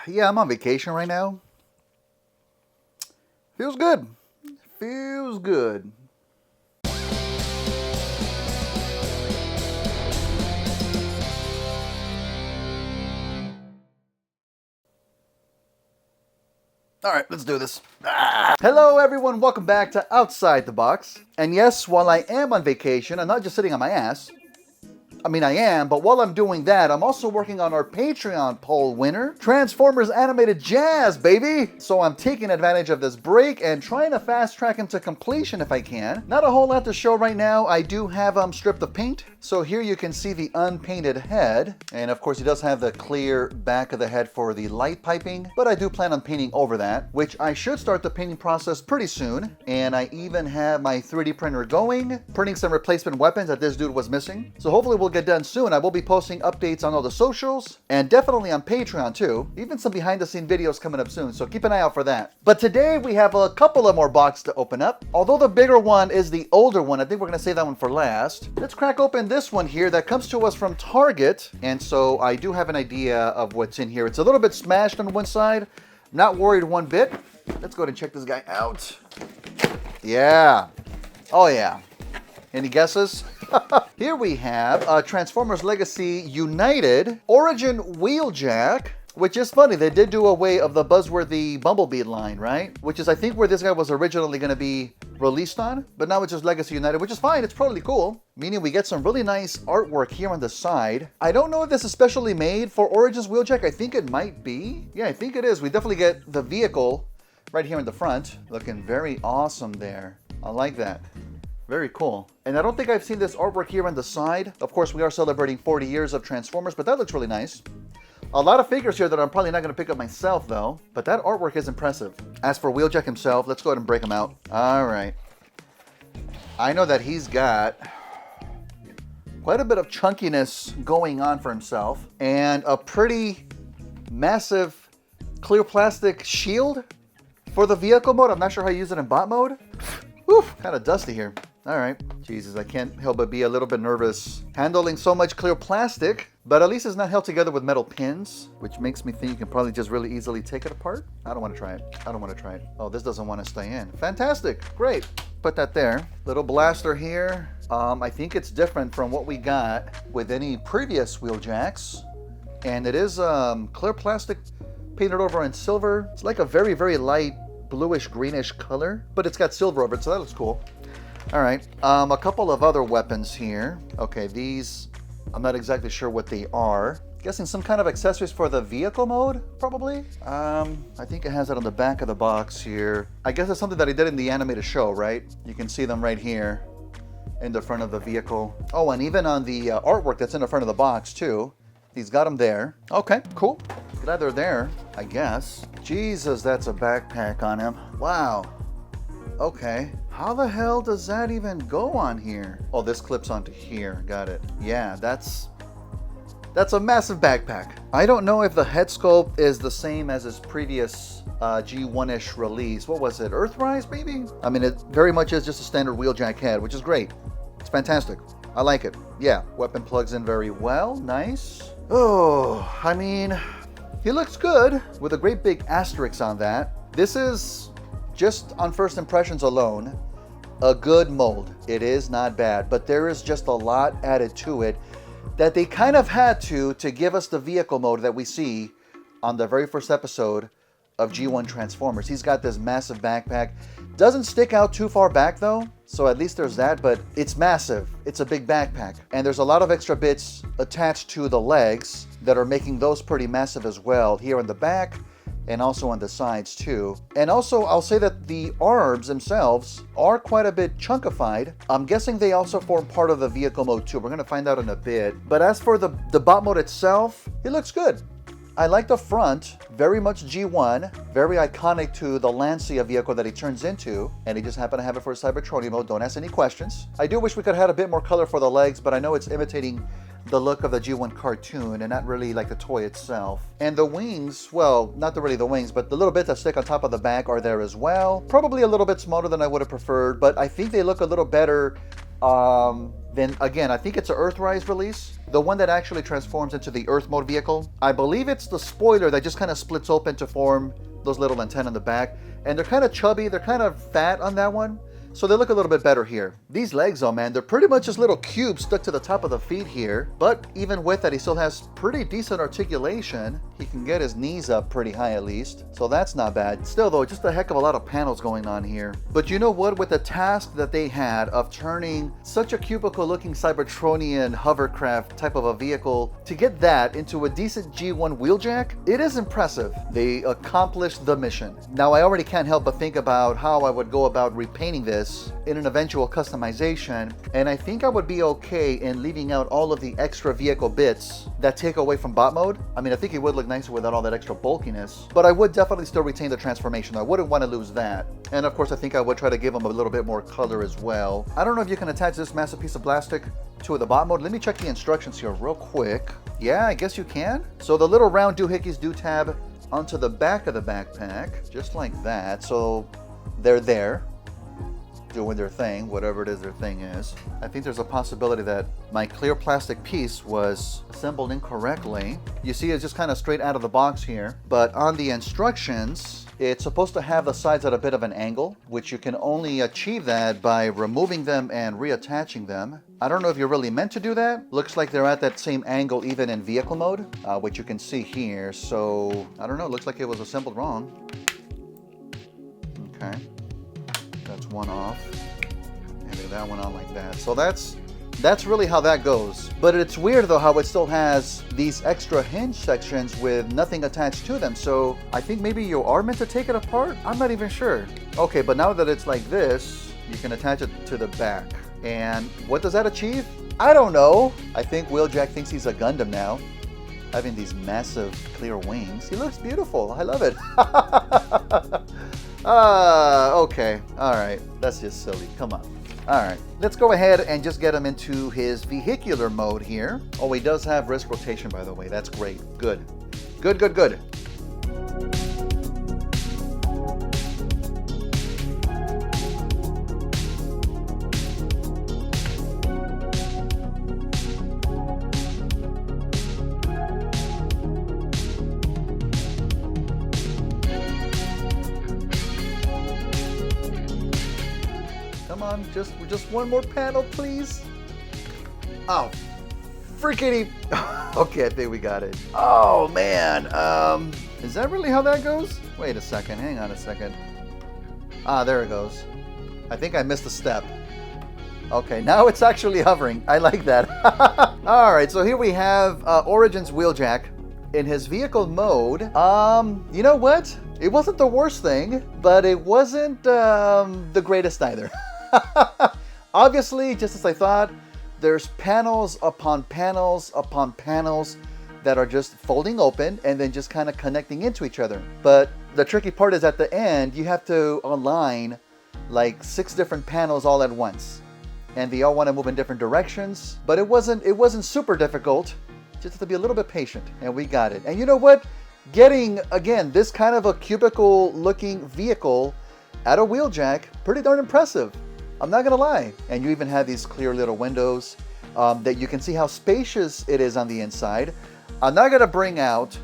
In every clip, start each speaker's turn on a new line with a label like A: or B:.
A: Yeah, I'm on vacation right now. Feels good. Feels good. All right, let's do this. Hello, everyone. Welcome back to Outside the Box. And yes, while I am on vacation, I'm not just sitting on my ass. I mean, I am, but while I'm doing that, I'm also working on our Patreon poll winner, Transformers Animated Jazz, baby! So I'm taking advantage of this break and trying to fast track him to completion if I can. Not a whole lot to show right now. I do have him stripped of paint. So here you can see the unpainted head. And of course, he does have the clear back of the head for the light piping, but I do plan on painting over that, which I should start the painting process pretty soon. And I even have my 3D printer going, printing some replacement weapons that this dude was missing. So hopefully we'll get done soon. I will be posting updates on all the socials and definitely on Patreon too. Even some behind the scene videos coming up soon, so keep an eye out for that. But today we have a couple of more boxes to open up. Although the bigger one is the older one, I think we're gonna save that one for last. Let's crack open this one here that comes to us from Target. And so I do have an idea of what's in here. It's a little bit smashed on one side. Not worried one bit. Let's go ahead and check this guy out. Yeah. Oh yeah. Any guesses? Here we have Transformers Legacy United Origin Wheeljack, which is funny. They did do away of the buzzworthy Bumblebee line, right? Which is, I think, where this guy was originally going to be released on. But now it's just Legacy United, which is fine. It's probably cool. Meaning we get some really nice artwork here on the side. I don't know if this is specially made for Origins Wheeljack. I think it might be. Yeah, I think it is. We definitely get the vehicle right here in the front. Looking very awesome there. I like that. Very cool. And I don't think I've seen this artwork here on the side. Of course, we are celebrating 40 years of Transformers, but that looks really nice. A lot of figures here that I'm probably not going to pick up myself, though. But that artwork is impressive. As for Wheeljack himself, let's go ahead and break him out. All right. I know that he's got quite a bit of chunkiness going on for himself. And a pretty massive clear plastic shield for the vehicle mode. I'm not sure how you use it in bot mode. Whew, kind of dusty here. All right. Jesus, I can't help but be a little bit nervous handling so much clear plastic, but at least it's not held together with metal pins, which makes me think you can probably just really easily take it apart. I don't want to try it. I don't want to try it. Oh, this doesn't want to stay in. Fantastic. Great. Put that there. Little blaster here. I think it's different from what we got with any previous Wheeljacks. And it is clear plastic painted over in silver. It's like a very, very light bluish greenish color, but it's got silver over it, so that looks cool. All right, a couple of other weapons here. Okay, these, I'm not exactly sure what they are. Guessing some kind of accessories for the vehicle mode, probably. I think it has it on the back of the box here. I guess it's something that he did in the animated show, right? You can see them right here in the front of the vehicle. Oh, and even on the artwork that's in the front of the box too. He's got them there. Okay, cool. Glad they're there, I guess. Jesus, that's a backpack on him. Wow. Okay. How the hell does that even go on here? Oh, this clips onto here. Got it. Yeah, that's a massive backpack. I don't know if the head sculpt is the same as his previous G1-ish release. What was it? Earthrise, maybe? I mean, it very much is just a standard Wheeljack head, which is great. It's fantastic. I like it. Yeah, weapon plugs in very well. Nice. Oh, I mean, he looks good with a great big asterisk on that. This is, just on first impressions alone, a good mold. It is not bad, but there is just a lot added to it that they kind of had to give us the vehicle mode that we see on the very first episode of G1 Transformers. He's got this massive backpack. Doesn't stick out too far back though, so at least there's that, but it's massive. It's a big backpack. And there's a lot of extra bits attached to the legs that are making those pretty massive as well, here in the back and also on the sides too. And also, I'll say that the arms themselves are quite a bit chunkified. I'm guessing they also form part of the vehicle mode too. We're gonna find out in a bit. But as for the bot mode itself, it looks good. I like the front, very much G1, very iconic to the Lancia vehicle that he turns into, and he just happened to have it for Cybertronian mode. Don't ask any questions. I do wish we could have had a bit more color for the legs, but I know it's imitating the look of the G1 cartoon and not really like the toy itself. And the wings, well, not really the wings, but the little bits that stick on top of the back are there as well. Probably a little bit smaller than I would have preferred, but I think they look a little better Then again, I think it's an Earthrise release, the one that actually transforms into the Earth mode vehicle. I believe it's the spoiler that just kind of splits open to form those little antennae in the back. And they're kind of chubby, they're kind of fat on that one. So they look a little bit better here. These legs, oh man, they're pretty much just little cubes stuck to the top of the feet here. But even with that, he still has pretty decent articulation. He can get his knees up pretty high at least. So that's not bad. Still though, just a heck of a lot of panels going on here. But you know what? With the task that they had of turning such a cubicle looking Cybertronian hovercraft type of a vehicle to get that into a decent G1 Wheeljack, it is impressive. They accomplished the mission. Now I already can't help but think about how I would go about repainting this in an eventual customization, and I think I would be okay in leaving out all of the extra vehicle bits that take away from bot mode. I mean, I think it would look nicer without all that extra bulkiness, but I would definitely still retain the transformation. I wouldn't want to lose that. And of course, I think I would try to give them a little bit more color as well. I don't know if you can attach this massive piece of plastic to the bot mode. Let me check the instructions here real quick. Yeah, I guess you can. So the little round doohickeys do tab onto the back of the backpack, just like that. So they're there, doing their thing, whatever it is their thing is. I think there's a possibility that my clear plastic piece was assembled incorrectly. You see it's just kind of straight out of the box here, but on the instructions, it's supposed to have the sides at a bit of an angle, which you can only achieve that by removing them and reattaching them. I don't know if you're really meant to do that. Looks like they're at that same angle even in vehicle mode, which you can see here. So I don't know, looks like it was assembled wrong. Okay. That's one off, and then that one on like that. So that's really how that goes. But it's weird though how it still has these extra hinge sections with nothing attached to them. So I think maybe you are meant to take it apart. I'm not even sure. Okay, but now that it's like this, you can attach it to the back. And what does that achieve? I don't know. I think Wheeljack thinks he's a Gundam now, having these massive clear wings. He looks beautiful. I love it. Okay. All right. That's just silly. Come on. All right. Let's go ahead and just get him into his vehicular mode here. Oh, he does have wrist rotation, by the way. That's great. Good. Good, good, good. Come on, just one more panel, please. Oh, freaking! Okay, I think we got it. Oh man, is that really how that goes? Wait a second, hang on a second. Ah, there it goes. I think I missed a step. Okay, now it's actually hovering. I like that. All right, so here we have Origins Wheeljack in his vehicle mode. You know what? It wasn't the worst thing, but it wasn't the greatest either. Obviously, just as I thought, there's panels upon panels upon panels that are just folding open and then just kind of connecting into each other. But the tricky part is at the end, you have to align like 6 different panels all at once. And they all want to move in different directions. But it wasn't super difficult. Just have to be a little bit patient, and we got it. And you know what? Getting, again, this kind of a cubicle looking vehicle at a Wheeljack, pretty darn impressive. I'm not gonna lie. And you even have these clear little windows that you can see how spacious it is on the inside. I'm not gonna bring out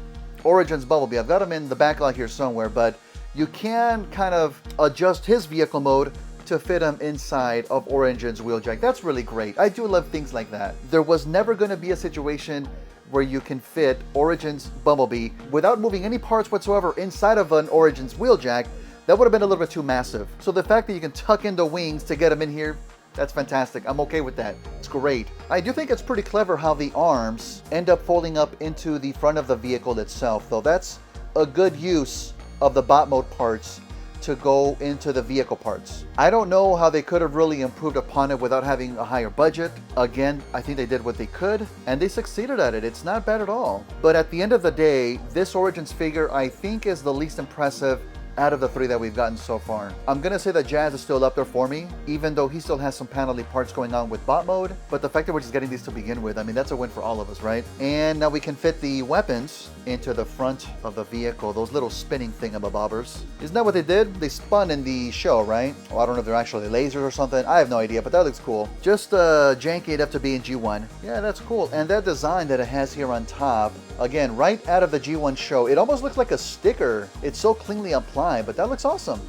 A: Origins Bumblebee. I've got him in the backlog here somewhere, but you can kind of adjust his vehicle mode to fit him inside of Origins Wheeljack. That's really great. I do love things like that. There was never gonna be a situation where you can fit Origins Bumblebee without moving any parts whatsoever inside of an Origins Wheeljack. That would have been a little bit too massive. So the fact that you can tuck in the wings to get them in here, that's fantastic. I'm okay with that. It's great. I do think it's pretty clever how the arms end up folding up into the front of the vehicle itself, though. That's a good use of the bot mode parts to go into the vehicle parts. I don't know how they could have really improved upon it without having a higher budget. Again, I think they did what they could, and they succeeded at it. It's not bad at all. But at the end of the day, this Origins figure I think is the least impressive out of the 3 that we've gotten so far. I'm gonna say that Jazz is still up there for me, even though he still has some panelly parts going on with bot mode. But the fact that we're just getting these to begin with, I mean, that's a win for all of us, right? And now we can fit the weapons into the front of the vehicle, those little spinning thingamabobbers. Isn't that what they did? They spun in the show, right? Oh, I don't know if they're actually lasers or something. I have no idea, but that looks cool. Just janky enough to be in G1. Yeah, that's cool. And that design that it has here on top, again, right out of the G1 show, it almost looks like a sticker. It's so cleanly applied, but that looks awesome.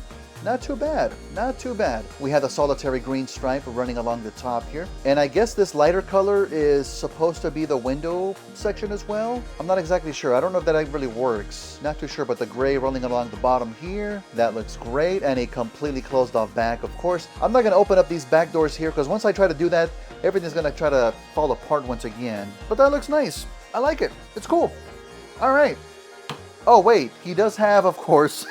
A: Not too bad, not too bad. We have the solitary green stripe running along the top here. And I guess this lighter color is supposed to be the window section as well. I'm not exactly sure. I don't know if that really works. Not too sure, but the gray rolling along the bottom here, that looks great. And a completely closed off back. Of course, I'm not gonna open up these back doors here because once I try to do that, everything's gonna try to fall apart once again. But that looks nice. I like it. It's cool. All right. Oh wait, he does have, of course,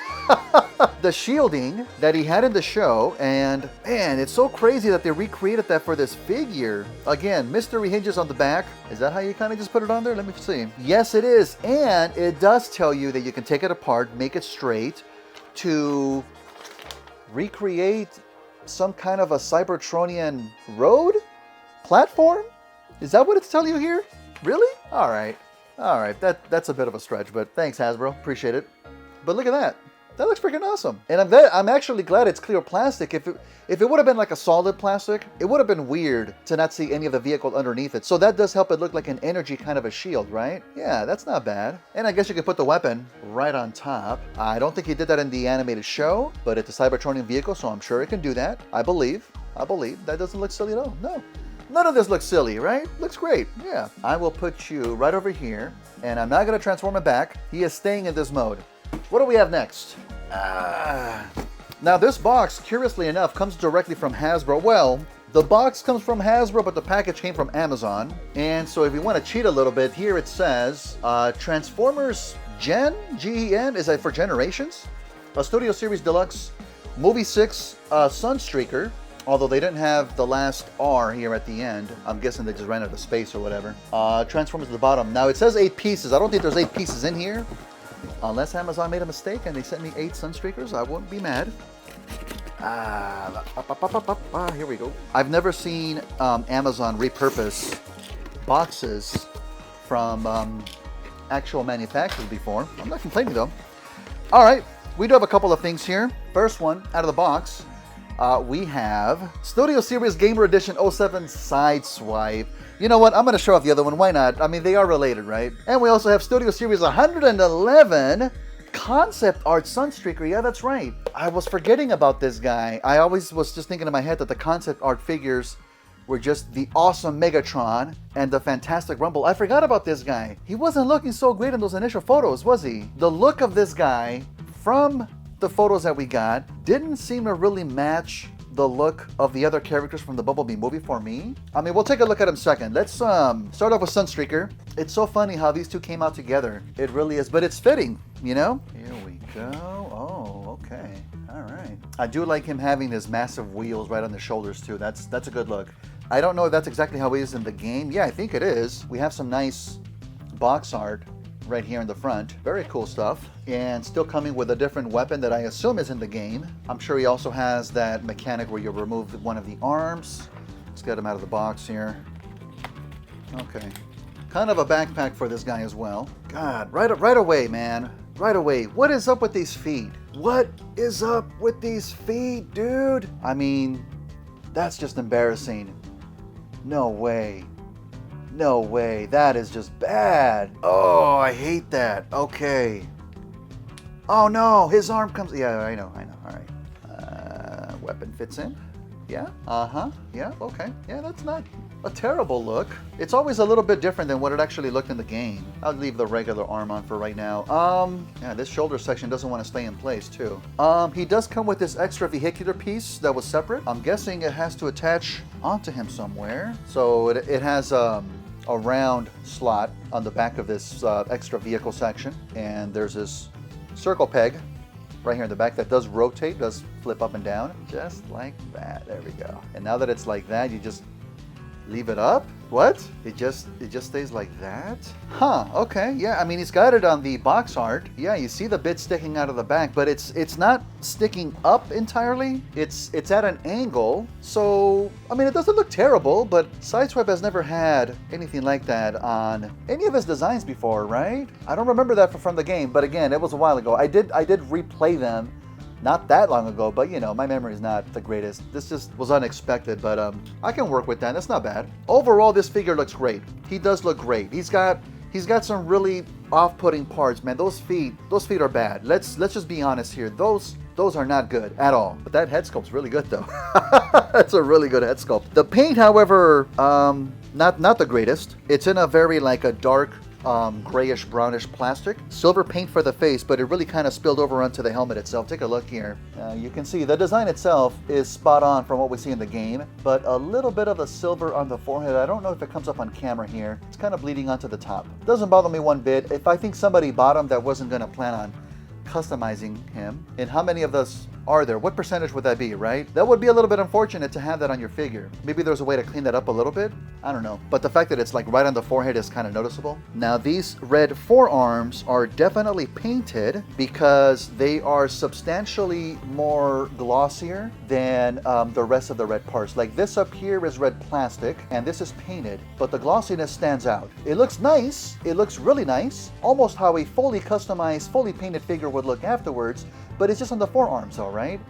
A: the shielding that he had in the show, and man, it's so crazy that they recreated that for this figure. Again, mystery hinges on the back. Is that how you kind of just put it on there? Let me see. Yes, it is, and it does tell you that you can take it apart, make it straight to recreate some kind of a Cybertronian road platform. Is that what it's telling you here? Really? All right. All right, that's a bit of a stretch, but thanks, Hasbro. Appreciate it. But look at that. That looks freaking awesome. And I'm actually glad it's clear plastic. If it would have been like a solid plastic, it would have been weird to not see any of the vehicle underneath it. So that does help it look like an energy kind of a shield, right? Yeah, that's not bad. And I guess you could put the weapon right on top. I don't think he did that in the animated show, but it's a Cybertronian vehicle, so I'm sure it can do that. I believe. That doesn't look silly at all. No. None of this looks silly, right? Looks great, yeah. I will put you right over here, and I'm not gonna transform it back. He is staying in this mode. What do we have next? Now this box, curiously enough, comes directly from Hasbro. Well, the box comes from Hasbro, but the package came from Amazon. And so if you want to cheat a little bit, here it says, Transformers Gen, G-E-N, is that for Generations? A Studio Series Deluxe, Movie 6, Sunstreaker. Although they didn't have the last R here at the end. I'm guessing they just ran out of space or whatever. Transformers at the bottom. Now it says 8 pieces. I don't think there's 8 pieces in here. Unless Amazon made a mistake and they sent me 8 Sunstreakers, I wouldn't be mad. Here we go. I've never seen Amazon repurpose boxes from actual manufacturers before. I'm not complaining though. All right, we do have a couple of things here. First one, out of the box. We have Studio Series Gamer Edition 07 Sideswipe. You know what? I'm going to show off the other one. Why not? I mean, they are related, right? And we also have Studio Series 111 Concept Art Sunstreaker. Yeah, that's right. I was forgetting about this guy. I always was just thinking in my head that the concept art figures were just the awesome Megatron and the Fantastic Rumble. I forgot about this guy. He wasn't looking so great in those initial photos, was he? The look of this guy from the photos that we got didn't seem to really match the look of the other characters from the Bumblebee movie for me. I mean, we'll take a look at him second. Let's start off with Sunstreaker. It's so funny how these two came out together. It really is, but it's fitting, you know? Here we go. Oh, okay. All right. I do like him having his massive wheels right on the shoulders too. That's a good look. I don't know if that's exactly how he is in the game. Yeah, I think it is. We have some nice box art right here in the front. Very cool stuff. And still coming with a different weapon that I assume is in the game. I'm sure he also has that mechanic where you remove one of the arms. Let's get him out of the box here. Okay. Kind of a backpack for this guy as well. God, right away, man. Right away. What is up with these feet? What is up with these feet, dude? I mean, that's just embarrassing. No way. No way, that is just bad. Oh, I hate that. Okay. Oh no, his arm comes, yeah, I know, all right. Weapon fits in, yeah, yeah, okay. Yeah, that's not a terrible look. It's always a little bit different than what it actually looked in the game. I'll leave the regular arm on for right now. Yeah, this shoulder section doesn't want to stay in place too. He does come with this extra vehicular piece that was separate. I'm guessing it has to attach onto him somewhere. So it has, a round slot on the back of this extra vehicle section, and there's this circle peg right here in the back that does rotate, does flip up and down, just like that. There we go. And now that it's like that, you just leave it up, What? It just stays like that? Huh, okay. Yeah, I mean, he's got it on the box art. Yeah, you see the bit sticking out of the back, but it's not sticking up entirely. It's at an angle. So, I mean, it doesn't look terrible, but Sideswipe has never had anything like that on any of his designs before, right? I don't remember that from the game, but again, it was a while ago. I did replay them not that long ago, but you know, my memory is not the greatest. This just was unexpected, but I can work with that. That's not bad. Overall, this figure looks great. He does look great. He's got some really off-putting parts, man. Those feet are bad. Let's just be honest here. Those are not good at all. But that head sculpt's really good though. That's a really good head sculpt. The paint, however, not the greatest. It's in a very like a dark grayish brownish plastic. Silver paint for the face, but it really kind of spilled over onto the helmet itself. Take a look here. You can see the design itself is spot on from what we see in the game, but a little bit of the silver on the forehead. I don't know if it comes up on camera here. It's kind of bleeding onto the top. Doesn't bother me one bit. If I think somebody bought him that wasn't going to plan on customizing him, and how many of those are there? What percentage would that be, right? That would be a little bit unfortunate to have that on your figure. Maybe there's a way to clean that up a little bit. I don't know. But the fact that it's like right on the forehead is kind of noticeable. Now these red forearms are definitely painted because they are substantially more glossier than the rest of the red parts. Like this up here is red plastic and this is painted, but the glossiness stands out. It looks nice. It looks really nice. Almost how a fully customized, fully painted figure would look afterwards, but it's just on the forearms, all right?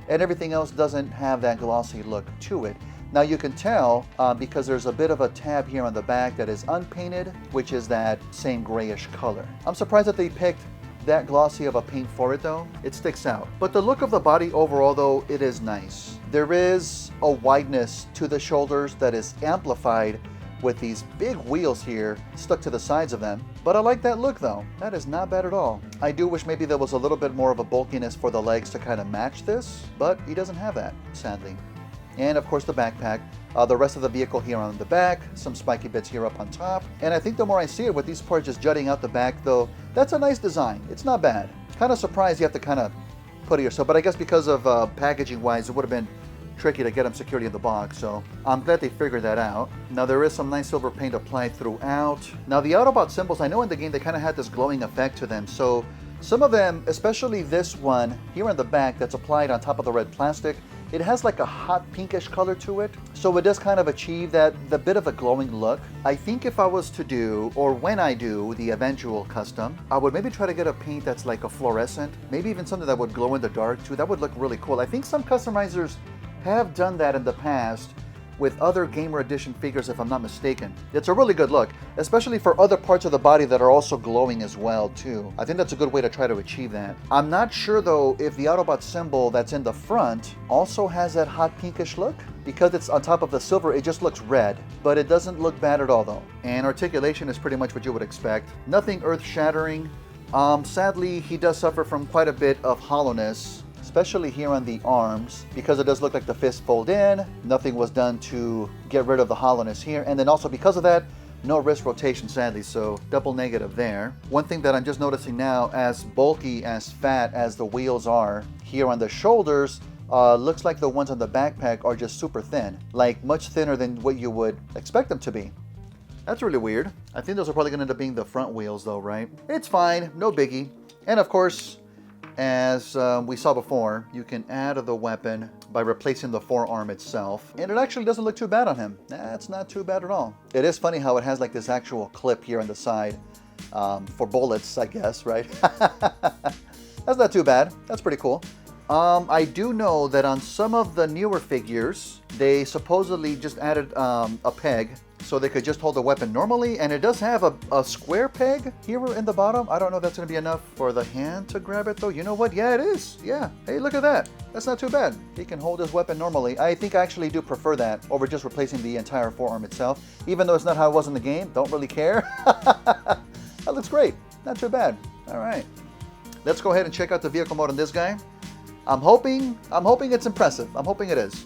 A: And everything else doesn't have that glossy look to it. Now you can tell because there's a bit of a tab here on the back that is unpainted, which is that same grayish color. I'm surprised that they picked that glossy of a paint for it though. It sticks out. But the look of the body overall though, it is nice. There is a wideness to the shoulders that is amplified with these big wheels here stuck to the sides of them. But I like that look though. That is not bad at all. I do wish maybe there was a little bit more of a bulkiness for the legs to kind of match this, but he doesn't have that, sadly. And of course the backpack. The rest of the vehicle here on the back, some spiky bits here up on top. And I think the more I see it with these parts just jutting out the back though, that's a nice design. It's not bad. Kind of surprised you have to kind of put it yourself, but I guess because of packaging wise, it would have been tricky to get them securely in the box, so I'm glad they figured that out. Now there is some nice silver paint applied throughout. Now the Autobot symbols, I know in the game they kind of had this glowing effect to them, so some of them, especially this one here on the back that's applied on top of the red plastic, it has like a hot pinkish color to it, so it does kind of achieve the bit of a glowing look. I think if I was to do, or when I do, the eventual custom, I would maybe try to get a paint that's like a fluorescent, maybe even something that would glow in the dark too. That would look really cool. I think some customizers have done that in the past with other Gamer Edition figures, if I'm not mistaken. It's a really good look, especially for other parts of the body that are also glowing as well too. I think that's a good way to try to achieve that. I'm not sure though if the Autobot symbol that's in the front also has that hot pinkish look. Because it's on top of the silver, it just looks red, but it doesn't look bad at all though. And articulation is pretty much what you would expect. Nothing earth-shattering. Sadly, he does suffer from quite a bit of hollowness, especially here on the arms, because it does look like the fists fold in. Nothing was done to get rid of the hollowness here. And then also because of that, no wrist rotation, sadly, so double negative there. One thing that I'm just noticing now, as bulky, as fat as the wheels are, here on the shoulders, looks like the ones on the backpack are just super thin, like much thinner than what you would expect them to be. That's really weird. I think those are probably gonna end up being the front wheels though, right? It's fine, no biggie. And of course, as we saw before, you can add the weapon by replacing the forearm itself. And it actually doesn't look too bad on him. That's not too bad at all. It is funny how it has like this actual clip here on the side for bullets, I guess, right? That's not too bad. That's pretty cool. I do know that on some of the newer figures, they supposedly just added a peg so they could just hold the weapon normally, and it does have a square peg here in the bottom. I don't know if that's going to be enough for the hand to grab it though. You know what? Yeah, it is. Yeah. Hey, look at that. That's not too bad. He can hold his weapon normally. I think I actually do prefer that over just replacing the entire forearm itself, even though it's not how it was in the game. Don't really care. That looks great. Not too bad. All right. Let's go ahead and check out the vehicle mode on this guy. I'm hoping it's impressive. I'm hoping it is.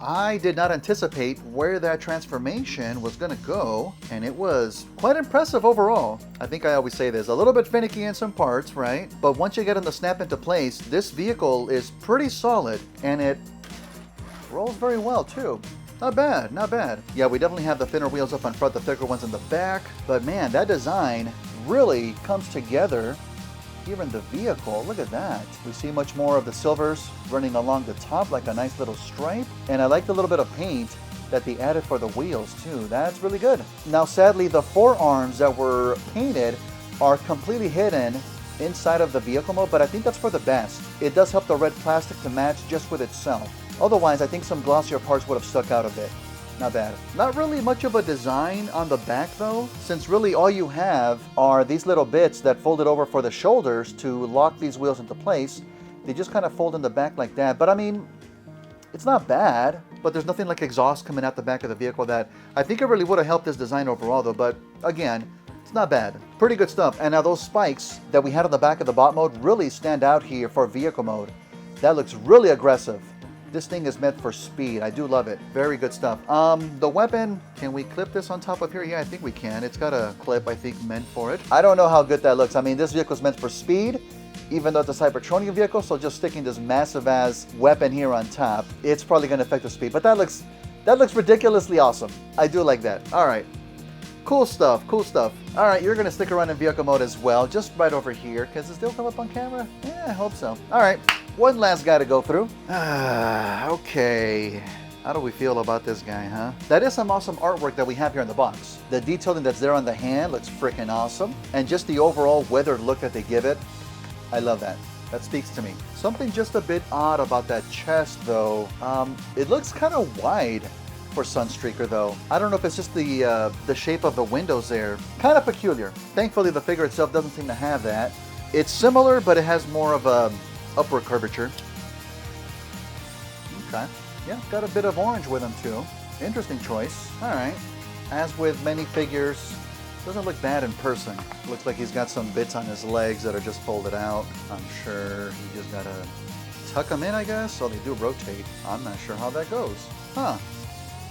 A: I did not anticipate where that transformation was gonna go, and it was quite impressive overall. I think I always say this, a little bit finicky in some parts, right? But once you get them to snap into place, this vehicle is pretty solid, and it rolls very well too. Not bad, not bad. Yeah, we definitely have the thinner wheels up on front, the thicker ones in the back, but man, that design really comes together here in the vehicle. Look at that. We see much more of the silvers running along the top like a nice little stripe. And I like the little bit of paint that they added for the wheels too. That's really good. Now, sadly, the forearms that were painted are completely hidden inside of the vehicle mode, but I think that's for the best. It does help the red plastic to match just with itself. Otherwise, I think some glossier parts would have stuck out a bit. Not bad. Not really much of a design on the back though, since really all you have are these little bits that folded over for the shoulders to lock these wheels into place. They just kind of fold in the back like that. But I mean, it's not bad, but there's nothing like exhaust coming out the back of the vehicle that I think it really would have helped this design overall though. But again, it's not bad. Pretty good stuff. And now those spikes that we had on the back of the bot mode really stand out here for vehicle mode. That looks really aggressive. This thing is meant for speed. I do love it. Very good stuff. The weapon, can we clip this on top of here? Yeah, I think we can. It's got a clip, I think, meant for it. I don't know how good that looks. I mean, this vehicle is meant for speed, even though it's a Cybertronian vehicle, so just sticking this massive ass weapon here on top, it's probably gonna affect the speed, but that looks ridiculously awesome. I do like that. All right. Cool stuff, cool stuff. All right, you're gonna stick around in vehicle mode as well, just right over here. Does it still come up on camera? Yeah, I hope so. All right, one last guy to go through. Okay. How do we feel about this guy, huh? That is some awesome artwork that we have here in the box. The detailing that's there on the hand looks freaking awesome. And just the overall weathered look that they give it, I love that. That speaks to me. Something just a bit odd about that chest though. It looks kind of wide for Sunstreaker though. I don't know if it's just the shape of the windows there. Kind of peculiar. Thankfully the figure itself doesn't seem to have that. It's similar, but it has more of a upward curvature. Okay. Yeah, got a bit of orange with them too. Interesting choice. All right. As with many figures, doesn't look bad in person. Looks like he's got some bits on his legs that are just folded out. I'm sure he just gotta tuck them in, I guess. So they do rotate. I'm not sure how that goes. Huh.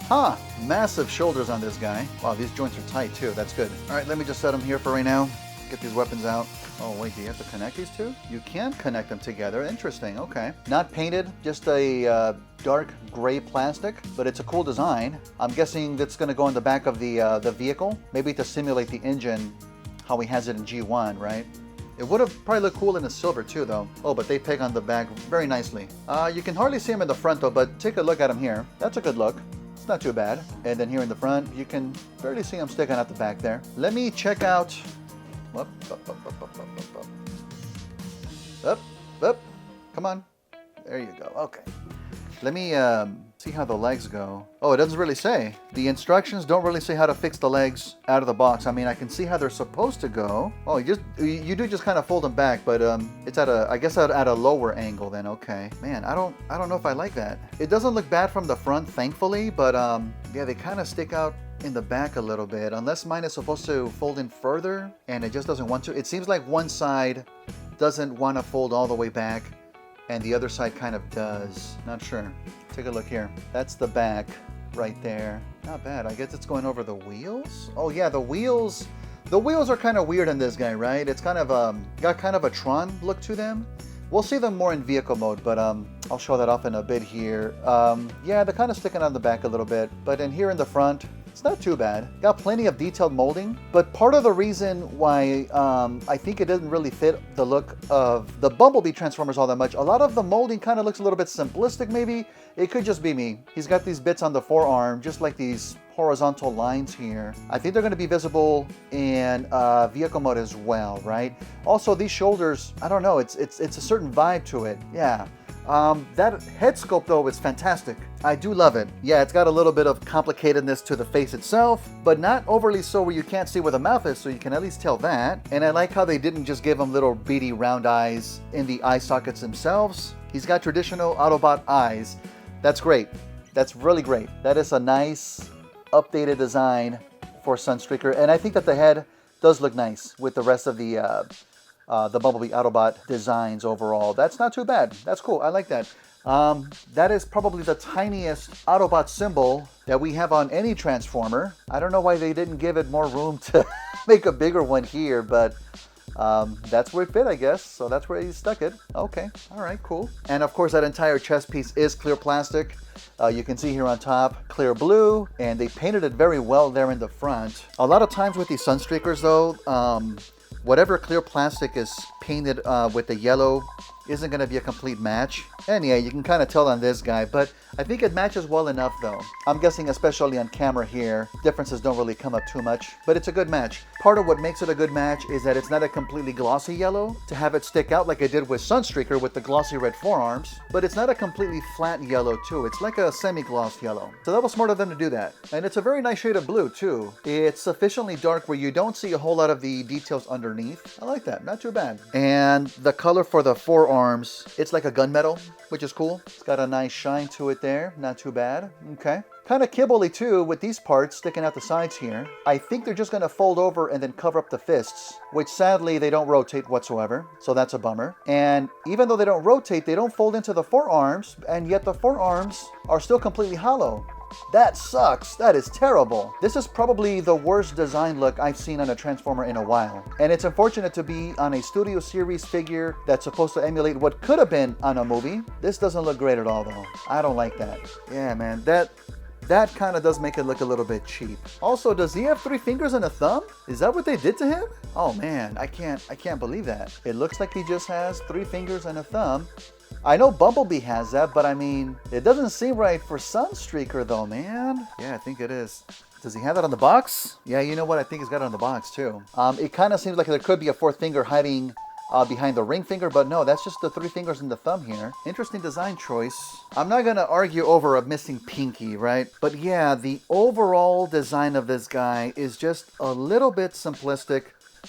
A: Huh. Massive shoulders on this guy. Wow, these joints are tight too. That's good. All right, let me just set them here for right now. Get these weapons out. Oh wait, do you have to connect these two? You can connect them together. Interesting, okay. Not painted, just a dark gray plastic, but it's a cool design. I'm guessing that's gonna go in the back of the vehicle, maybe to simulate the engine, how he has it in G1, right? It would have probably looked cool in the silver too though. Oh, but they peg on the back very nicely. You can hardly see him in the front though, but take a look at him here. That's a good look. It's not too bad. And then here in the front, you can barely see him sticking out the back there. Let me check out. Up. Come on. There you go. Okay. Let me see how the legs go. Oh, it doesn't really say. The instructions don't really say how to fix the legs out of the box. I mean, I can see how they're supposed to go. Oh, you do just kind of fold them back, but it's at a, I guess at a lower angle then. Okay. Man, I don't know if I like that. It doesn't look bad from the front, thankfully, but yeah, they kind of stick out in the back a little bit, unless mine is supposed to fold in further and it just doesn't want to. It seems like one side doesn't want to fold all the way back and the other side kind of does. Not sure. Take a look here. That's the back right there. Not bad. I guess it's going over the wheels. Oh yeah, the wheels are kind of weird in this guy, right? It's kind of got kind of a Tron look to them. We'll see them more in vehicle mode, but I'll show that off in a bit here. Yeah, they're kind of sticking on the back a little bit, but in here in the front, it's not too bad. Got plenty of detailed molding, but part of the reason why I think it doesn't really fit the look of the Bumblebee Transformers all that much, a lot of the molding kind of looks a little bit simplistic maybe. It could just be me. He's got these bits on the forearm, just like these horizontal lines here. I think they're going to be visible in vehicle mode as well, right? Also, these shoulders, I don't know, it's a certain vibe to it. Yeah. That head sculpt though is fantastic. I do love it. Yeah, it's got a little bit of complicatedness to the face itself, but not overly so where you can't see where the mouth is, so you can at least tell that. And I like how they didn't just give him little beady round eyes in the eye sockets themselves. He's got traditional Autobot eyes. That's great. That's really great. That is a nice updated design for Sunstreaker, and I think that the head does look nice with the rest of the Bumblebee Autobot designs overall. That's not too bad. That's cool. I like that. That is probably the tiniest Autobot symbol that we have on any Transformer. I don't know why they didn't give it more room to make a bigger one here, but that's where it fit, I guess. So that's where he stuck it. Okay, all right, cool. And of course, that entire chest piece is clear plastic. You can see here on top, clear blue, and they painted it very well there in the front. A lot of times with these Sunstreakers though, whatever clear plastic is painted with the yellow isn't going to be a complete match. And yeah, you can kind of tell on this guy, but I think it matches well enough though. I'm guessing especially on camera here, differences don't really come up too much, but it's a good match. Part of what makes it a good match is that it's not a completely glossy yellow to have it stick out like I did with Sunstreaker with the glossy red forearms, but it's not a completely flat yellow too. It's like a semi-gloss yellow. So that was smart of them to do that. And it's a very nice shade of blue too. It's sufficiently dark where you don't see a whole lot of the details underneath. I like that, not too bad. And the color for the forearms, it's like a gunmetal, which is cool. It's got a nice shine to it there, not too bad. Okay. Kind of kibbly too with these parts sticking out the sides here. I think they're just going to fold over and then cover up the fists, which sadly they don't rotate whatsoever, so that's a bummer. And even though they don't rotate, they don't fold into the forearms, and yet the forearms are still completely hollow. That sucks. That is terrible. This is probably the worst design look I've seen on a Transformer in a while. And it's unfortunate to be on a Studio Series figure that's supposed to emulate what could have been on a movie. This doesn't look great at all though. I don't like that. Yeah, man, that kind of does make it look a little bit cheap. Also, does he have 3 fingers and a thumb? Is that what they did to him? Oh man, I can't believe that. It looks like he just has 3 fingers and a thumb. I know Bumblebee has that, but I mean, it doesn't seem right for Sunstreaker though, man. Yeah, I think it is. Does he have that on the box? Yeah, you know what? I think he's got it on the box too. It kind of seems like there could be a 4th finger hiding behind the ring finger, but no, that's just the 3 fingers and the thumb here. Interesting design choice. I'm not gonna argue over a missing pinky, right? But yeah, the overall design of this guy is just a little bit simplistic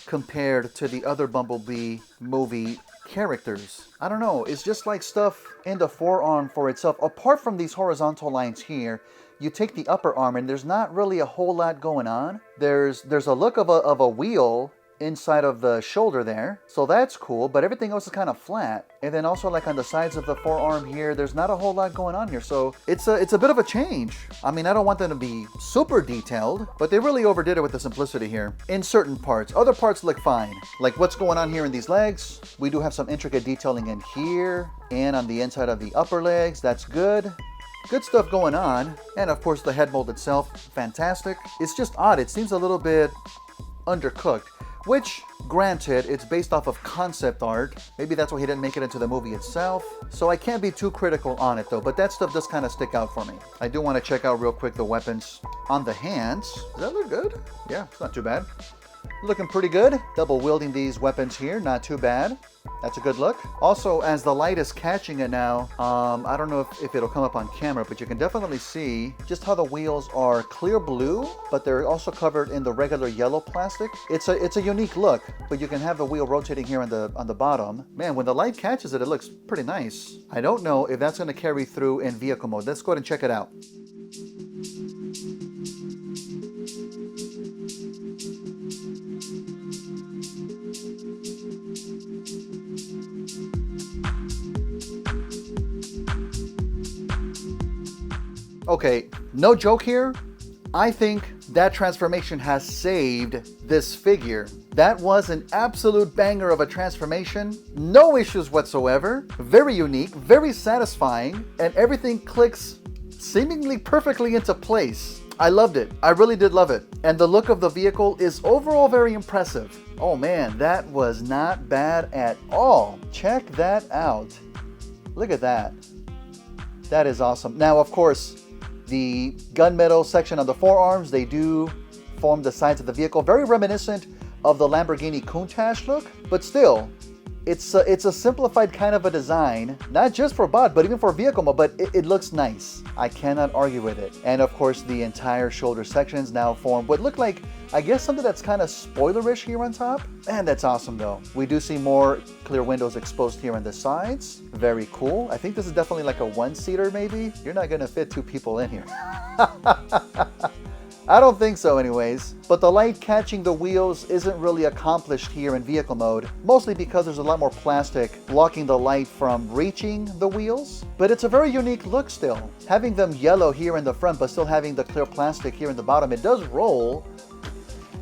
A: compared to the other Bumblebee movie characters. I don't know, it's just like stuff in the forearm for itself. Apart from these horizontal lines here, you take the upper arm and there's not really a whole lot going on. There's a look of a wheel inside of the shoulder there, so that's cool, but everything else is kind of flat. And then also like on the sides of the forearm here, there's not a whole lot going on here, so it's a bit of a change. I mean, I don't want them to be super detailed, but they really overdid it with the simplicity here in certain parts. Other parts look fine, like what's going on here in these legs. We do have some intricate detailing in here and on the inside of the upper legs. That's good. Good stuff going on. And of course the head mold itself, fantastic. It's just odd, it seems a little bit undercooked. Which, granted, it's based off of concept art. Maybe that's why he didn't make it into the movie itself. So I can't be too critical on it though, but that stuff does kind of stick out for me. I do want to check out real quick the weapons on the hands. Does that look good? Yeah, it's not too bad. Looking pretty good. Double wielding these weapons here, not too bad. That's a good look. Also, as the light is catching it now, I don't know if it'll come up on camera, but you can definitely see just how the wheels are clear blue, but they're also covered in the regular yellow plastic. It's a unique look, but you can have the wheel rotating here on the bottom. Man, when the light catches it, it looks pretty nice. I don't know if that's going to carry through in vehicle mode. Let's go ahead and check it out. Okay, no joke here. I think that transformation has saved this figure. That was an absolute banger of a transformation. No issues whatsoever. Very unique, very satisfying, and everything clicks seemingly perfectly into place. I loved it. I really did love it. And the look of the vehicle is overall very impressive. Oh man, that was not bad at all. Check that out. Look at that. That is awesome. Now, of course, the gunmetal section on the forearms, they do form the sides of the vehicle. Very reminiscent of the Lamborghini Countach look, but still, it's a simplified kind of a design, not just for bot, but even for vehicle mode, but it looks nice. I cannot argue with it. And of course, the entire shoulder sections now form what look like, I guess, something that's kind of spoilerish here on top. Man, that's awesome though. We do see more clear windows exposed here on the sides. Very cool. I think this is definitely like a 1-seater maybe. You're not gonna fit 2 people in here. I don't think so anyways. But the light catching the wheels isn't really accomplished here in vehicle mode, mostly because there's a lot more plastic blocking the light from reaching the wheels. But it's a very unique look still. Having them yellow here in the front, but still having the clear plastic here in the bottom, it does roll.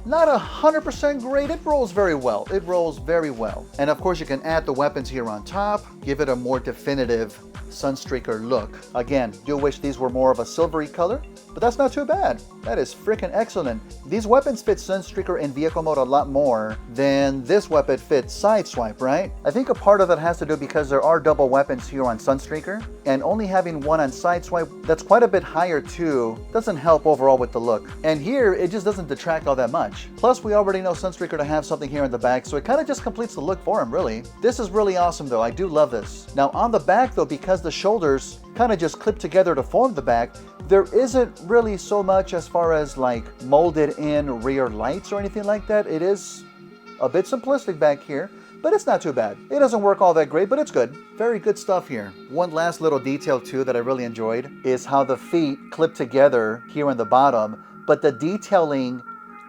A: Not 100% great, it rolls very well. It rolls very well. And of course you can add the weapons here on top, give it a more definitive Sunstreaker look. Again, do wish these were more of a silvery color, but that's not too bad. That is freaking excellent. These weapons fit Sunstreaker in vehicle mode a lot more than this weapon fits Sideswipe, right? I think a part of that has to do because there are double weapons here on Sunstreaker, and only having one on Sideswipe that's quite a bit higher too doesn't help overall with the look. And here, it just doesn't detract all that much. Plus, we already know Sunstreaker to have something here in the back, so it kind of just completes the look for him, really. This is really awesome though, I do love this. Now on the back though, because the shoulders kind of just clip together to form the back, there isn't really so much as far as like molded in rear lights or anything like that. It is a bit simplistic back here, but it's not too bad. It doesn't work all that great, but it's good. Very good stuff here. One last little detail too that I really enjoyed is how the feet clip together here in the bottom, but the detailing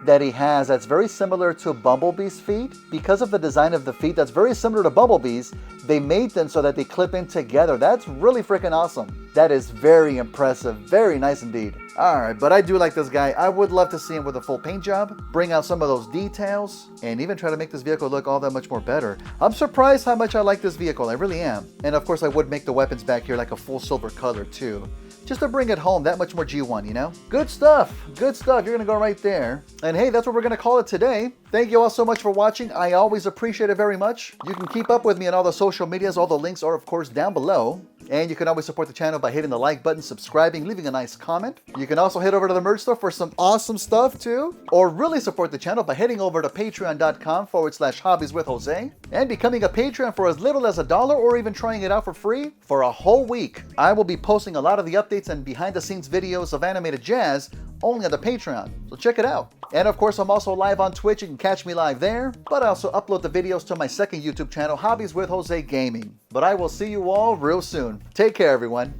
A: that he has that's very similar to Bumblebee's feet. Because of the design of the feet that's very similar to Bumblebee's, they made them so that they clip in together. That's really freaking awesome. That is very impressive. Very nice indeed. Alright, but I do like this guy. I would love to see him with a full paint job, bring out some of those details, and even try to make this vehicle look all that much more better. I'm surprised how much I like this vehicle. I really am. And of course I would make the weapons back here like a full silver color too, just to bring it home that much more G1, you know? Good stuff. Good stuff. You're gonna go right there. And hey, that's what we're gonna call it today. Thank you all so much for watching. I always appreciate it very much. You can keep up with me on all the social medias. All the links are, of course, down below. And you can always support the channel by hitting the like button, subscribing, leaving a nice comment. You can also head over to the merch store for some awesome stuff too. Or really support the channel by heading over to patreon.com/hobbies with Jose and becoming a Patreon for as little as $1 or even trying it out for free for a whole week. I will be posting a lot of the updates and behind the scenes videos of animated jazz only on the Patreon, so check it out. And of course, I'm also live on Twitch. You can catch me live there, but I also upload the videos to my second YouTube channel, Hobbies with Jose Gaming. But I will see you all real soon. Take care, everyone.